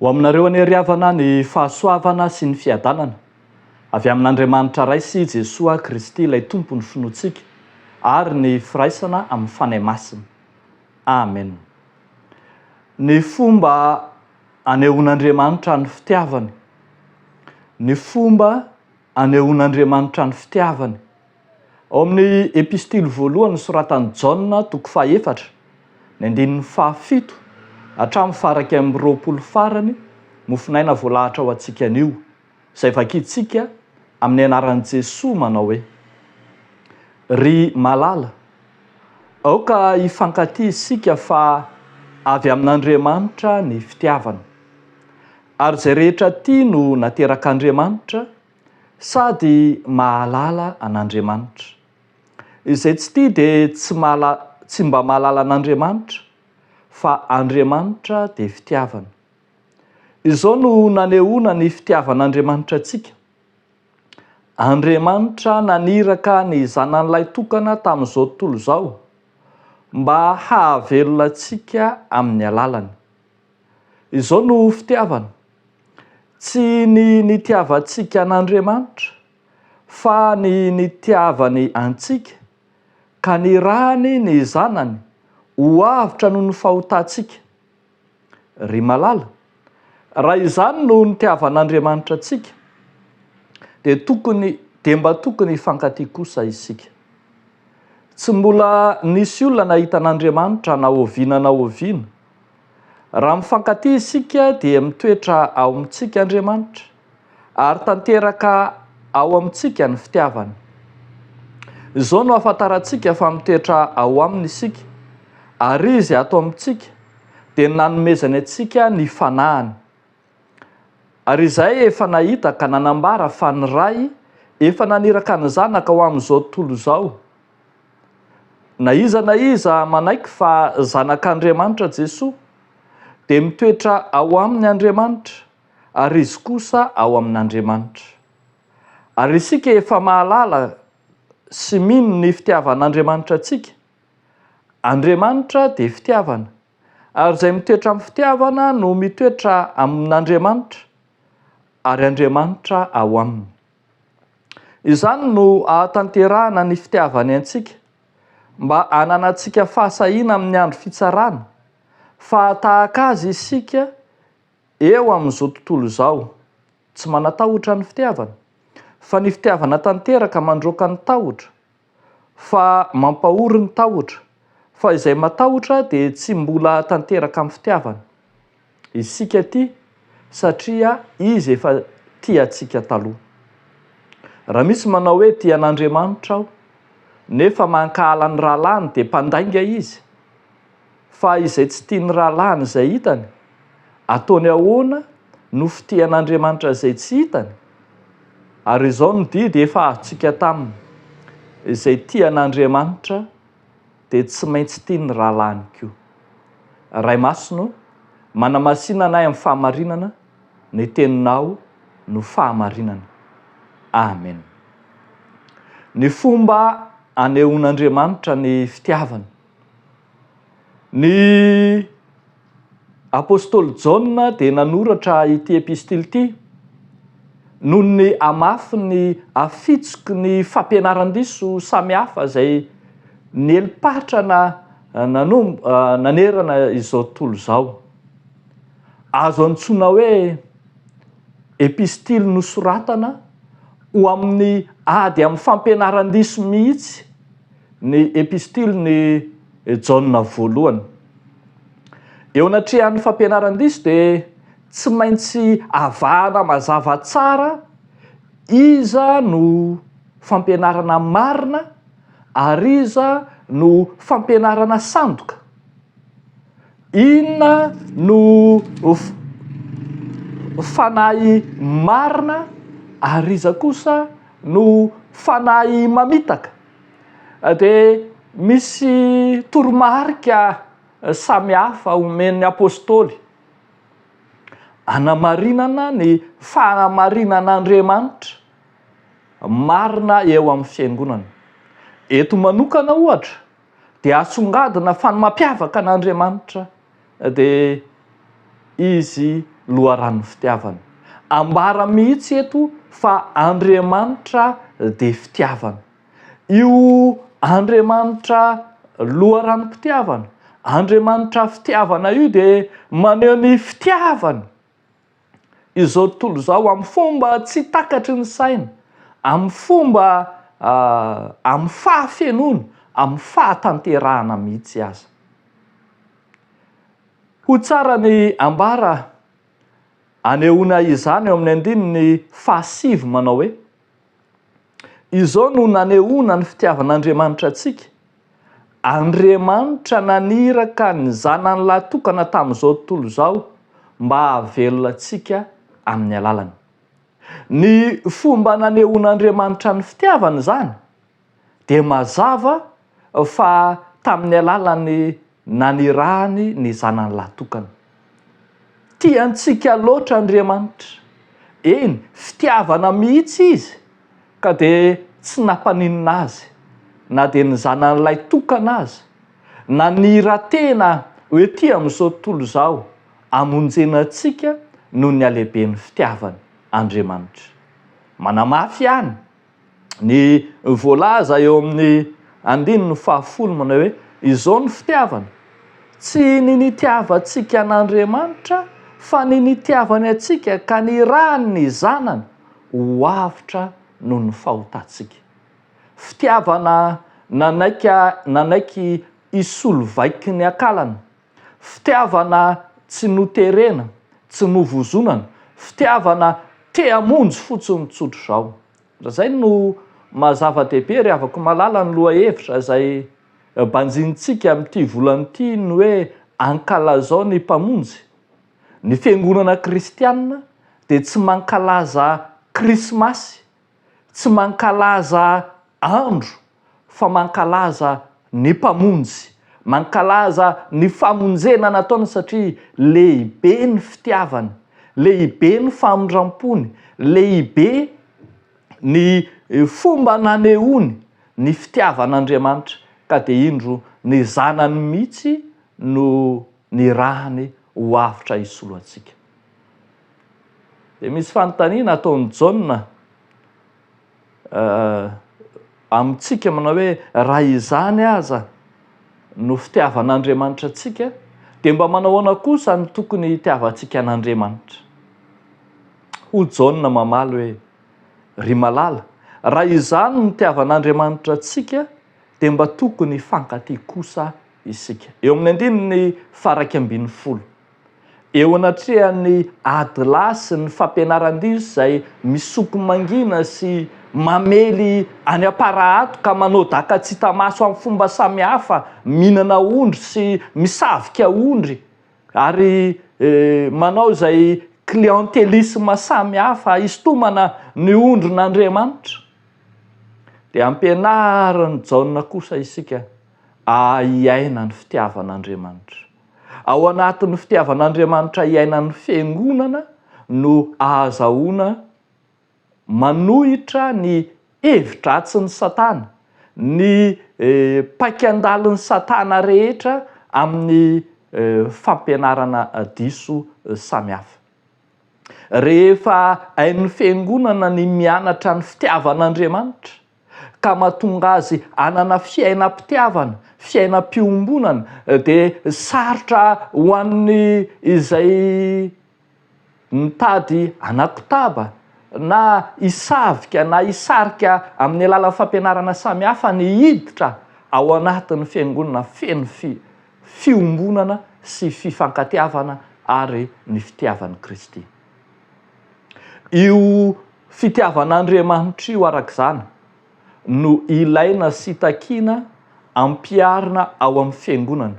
ho aminareo anyariavana ny fahasoavana sy ny fiadanana avy amin'Andriamanitra ray sy Jesosy Kristy ilay tompony finoantsika ary ny firaisana amin'ny fanahy masina. Amen. Ny fomba anehoan'Andriamanitra ny fitiavany. Ny fomba anehoan'Andriamanitra ny fitiavany. Ao amin'ny epistily voalohany soratan'i Jaona toko 4 ny andinin'ny 7 hatramin'ny faraka amin'ny 20 farany mofinaina voalahatra ho antsika anio izay vakiantsika amin'ny anaran'i Jesosy manao hoe: ry malala, aoka hifankatia isika fa avy amin'Andriamanitra ny fitiavana. Ary izay rehetra tia no naterak'Andriamanitra sady mahalala an'Andriamanitra. Izay tsy tia dia tsy mba mahalala an'Andriamanitra fa Andriamanitra dia fitiavana. Izao no nanehoana ny fitiavan'Andriamanitra antsika. Andriamanitra naniraka ny zanan'ilay tokana tamin'izao tontolo izao mba hahavelona antsika amin'ny alalany. Izao no fitiavana. Tsy ny nitiavantsika an'Andriamanitra fa ny nitiavany antsika ka nirahany ny zanany ho avitra noho ny fahotantsika. Ry malala, raha izany no nitiavan'Andriamanitra antsika dia mba tokony hifankatia kosa isika. Tsy mbola nisy olona nahita an'Andriamanitra na oviana na oviana. Raha mifankatia isika dia mitoetra ao amintsika Andriamanitra ary tanteraka ao amintsika ny fitiavany. Izao no ahafantarantsika fa mitoetra ao aminy isika ary izy ato amintsika dia nanomezany antsika ny fanahany. Ary izay efa nahita ka nanambara fa ny Ray efa naniraka ny Zanaka ho amin'izao tontolo izao. Na iza manaiky fa zanak'Andriamanitra Jesosy dia mitoetra ao amin'ny Andriamanitra ary izy kosa ao amin'Andriamanitra. Ary isika efa mahalala sy mino ny fitiavan'Andriamanitra antsika. Andriamanitra dia fitiavana ary izay mitoetra amin'ny fitiavana no mitoetra amin'Andriamanitra ary Andriamanitra ao aminy. Izany no ahatanterahana ny fitiavany antsika mba hananantsika fahasahiana amin'ny andro fitsarana fa tahaka azy isika eo amin'izao tontolo izao. Tsy manatahotra ny fitiavana fa ny fitiavana tanteraka mandroaka ny tahotra fa mampahory ny tahotra fa izay matahotra dia tsy mbola tanteraka amin'ny fitiavana. Isika tia satria izy efa tia antsika taloha. Raha misy manao hoe tia an'Andriamanitra aho nefa mankahala ny rahalany dia mpandainga izy. Fa izay tsy tia ny rahalany izay hitany, ataony ahoana no fitian'Andriamanitra izay tsy hitany? Ary izao ny didy efa azontsika taminy. Izay tia an'Andriamanitra dia tsy maintsy tia ny rahalany koa. Ray masino, manamasina anay amin'ny fahamarinana, ny teninao no fahamarinana. Amen. Ny fomba anehoan'Andriamanitra ny fitiavana. Ny apôstôly Jaona dia nanoratra ity epistily ity noho ny hamafy ny hafitsoko ny fampianaran-diso samihafa izay nely-patra nanerana izao tontolo izao. Azo antsoina hoe epistily nosoratana ho amin'ny ady amin'ny fampianaran-diso mihitsy ny epistily ny Jaona voalohany. Eo anatrehan'ny fampianaran-diso dia tsy maintsy avahana mazava tsara iza no fampianarana marina ary iza no fampianarana sandoka. Inona no fanahy marina ary iza kosa no fanahy mamitaka. Dia misy toromarika samihafa omen'ny apôstôly hanamarinana ny fahamarinan'Andriamanitra marina eo amin'ny fiangonana. Eto manokana ohatra dia asongadina fa ny mampiavaka an'Andriamanitra dia izy loharan'ny fitiavana. Ambara mihitsy eto fa Andriamanitra dia fitiavana. Io Andriamanitra loharan'ny fitiavana, Andriamanitra fitiavana io dia maneho ny fitiavana izao tontolo izao amin'ny fomba tsy takatry ny saina, amin'ny fomba amin'ny fahafenoana, amin'ny fahatanterahana mihitsy aza. Ho tsara ny ambara anehoana izany eo amin'ny andininy fahasivy manao hoe izao no nanehoana ny fitiavan'Andriamanitra antsika. Andriamanitra naniraka ny zanany lahy tokana tamin'izao tontolo izao mba hahavelona antsika amin'ny alalany. Ny fomba nanehoan'Andriamanitra ny fitiavana zany dia mazava fa tamin'ny alalany nanirahany ny zanany lahy tokana. Tiantsika loatra Andriamanitra. Eny, fitiavana mihitsy izy ka dia tsy nampaninona azy, na dia ny zanan'ilay tokana azy, nanira-tena hoe ty amin'izao tontolo izao hamonjena antsika noho ny halehiben'ny fitiavany Andriamanitra. Manamafy ihany ny voalaza eo amin'ny andininy fahafolo manao hoe izao ny fitiavana, tsy ny nitiavantsika an'Andriamanitra fa ny nitiavany antsika ka nirahany ny zanany ho avitra noho ny fahotantsika. Fitiavana nanaiky isolo vaiky ny akalana, fitiavana tsy noterena, tsy novozonana, fitiavana te hamonjy fotsiny tsotro izao. Zay no mahazava-dehibe ry havako malala ny lohahevitra izay banjintsika amin'ity volan'ity ny hoe ankalazao ny mpamonjy. Ny fiangonana kristianina dia tsy mankalaza krismasy, tsy mankalaza andro, fa mankalaza ny mpamonjy, mankalaza ny famonjena nataony satria lehibe ny fitiavany, lehibe ny famondram-pony, lehibe ny fomba nanehoany ny fitiavan'Andriamanitra ka dia indro ny zanany mihitsy no nirahany ho avitra hisolo antsika. Dia misy fanontaniana ataon'ny Jaona amintsika manao hoe raha izany aza no fitiavan'Andriamanitra antsika dia mba manao ahoana kosa ny tokony hitiavantsika an'Andriamanitra? Ho Jaona mamaly hoe ry malala, raha izany no hitiavan'Andriamanitra antsika dia mba tokony hifankatia kosa isika. Eo amin'ny andininy faha 120. Eo anatrehan'ny ady lahy sy ny fampianaran-diso izay misoko mangina sy mamely any am-parahato ka manao daka tsy hita maso amin'ny fomba samihafa, mihinana ondry sy misavika ondry ary manao izay clientélisme samihafa hisintomana ny ondrin'Andriamanitra. Dia ampianarany Jaona kosa isika hiaina ny fitiavan'Andriamanitra. Ao anatin'ny fitiavan'Andriamanitra hiaina ny fiangonana no ahazahoana manohitra ny hevitratsin'ny Satana, ny paikan-dalon'ny Satana rehetra amin'ny fampianarana diso samihafa. Rehefa hain'ny fiangonana ny mianatra ny fitiavan'Andriamanitra ka mahatonga azy hanana fiainam-pitiavana, fiainam-piombonana, dia sarotra ho an'ny izay mitady anakotaba na hisavika na hisarika amin'ny alalan'ny fampianarana samihafa ny hiditra ao anatin'ny fiangonana feno fiombonana sy fifankatiavana ary ny fitiavan'i Kristy. Io fitiavan'Andriamanitra io arak'izany no ilaina sy takiana ampiarina ao amin'ny fiangonana.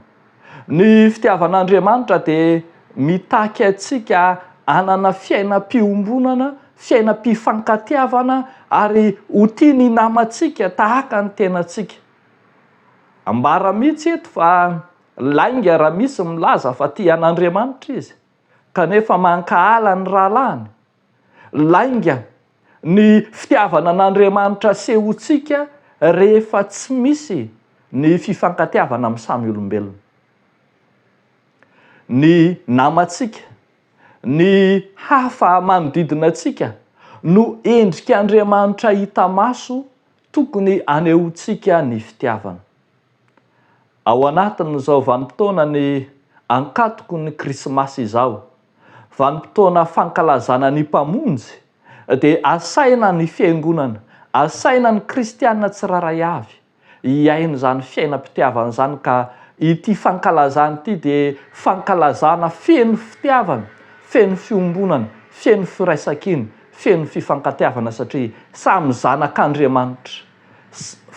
Ny fitiavan'Andriamanitra dia mitaky antsika hanana fiainam-piombonana, fiainam-pifankatiavana ary ho tiany namantsika tahaka ny tenantsika. Ambara mihitsy eto fa lainga raha misy milaza fa tia an'Andriamanitra izy kanefa mankahala ny rahalahiny. Lainga ny fitiavana an'Andriamanitra sehontsika rehefa tsy misy ny fifankatiavana amin'ny samy olombelona. Ny namantsika, ny hafa manodidina antsika no endrika Andriamanitra hita maso tokony anehoantsika ny fitiavana. Ao anatin'izao vanim-potoana ny ankatoko ny krismasy izao, vanim-potoana fankalazana ny mpamonjy, dia asaina ny fiangonana, asaina ny kristianina tsiraray avy hiaino izany fiainam-pitiavana izany, ka ity fankalazana ity dia fankalazana feno fitiavana, feno fiombonana, feno firaisan-kiny, feno fifankatiavana, satria samy zanak'Andriamanitra.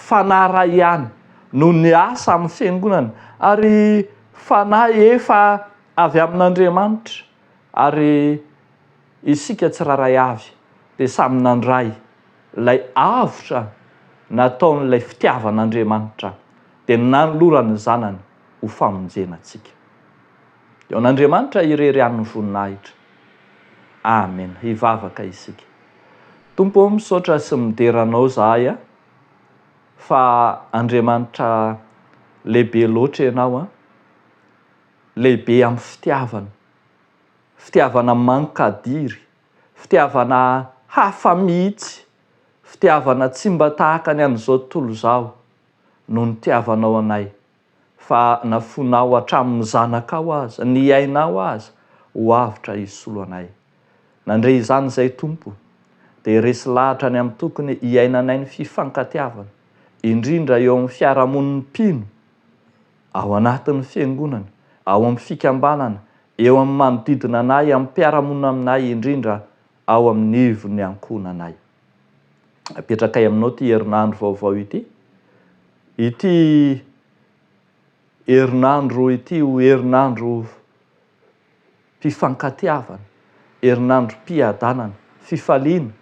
Fanahy ihany no ny asa amin'ny fiangonana, ary fanahy efa avy amin'Andriamanitra, ary isika tsiraray avy dia samy nandray ilay avotra nataon'ilay fitiavan'Andriamanitra, dia nanolorany ny zanany ho famonjena antsika. Eo an'Andriamanitra irery an'ny voninahitra. Amen. Hivavaka isika. Tompo, misaotra sy mideranao zahay fa Andriamanitra lehibe loatra ianao, lehibe amin'ny fitiavana, fitiavana mankadiry, fitiavana hafa mihitsy, fitiavana tsy mba tahaka ny an'izao tontolo izao no nitiavanao anay, fa nafonao hatramin'ny zanakao aza, ny ainao aza ho avitra hisolo anay. Nandray izany izay Tompo, dia resy lahatra ny amin'ny tokony hiainanay ny fifankatiavana, indrindra eo amin'ny fiarahamoniny mpino, ao anatin'ny fiangonana, ao amin'ny fikambanana, eo amin'ny manodidina anay, amin'ny mpiarahamonina aminay, indrindra ao amin'ny ivon'ny ankohonanay. Apetrakay aminao ity herinandro vaovao ity, ity herinandro ity ho herinandro fifankatiavana, herinandro mpiadanana, fifaliana,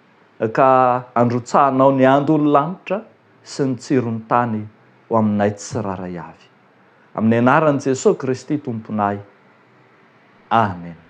ka androtsahanao ny andro ny lanitra sy ny tsiron'ny tany ho aminay tsiraray avy. Amin'ny anaran'i Jesosy Kristy Tomponay. Amen.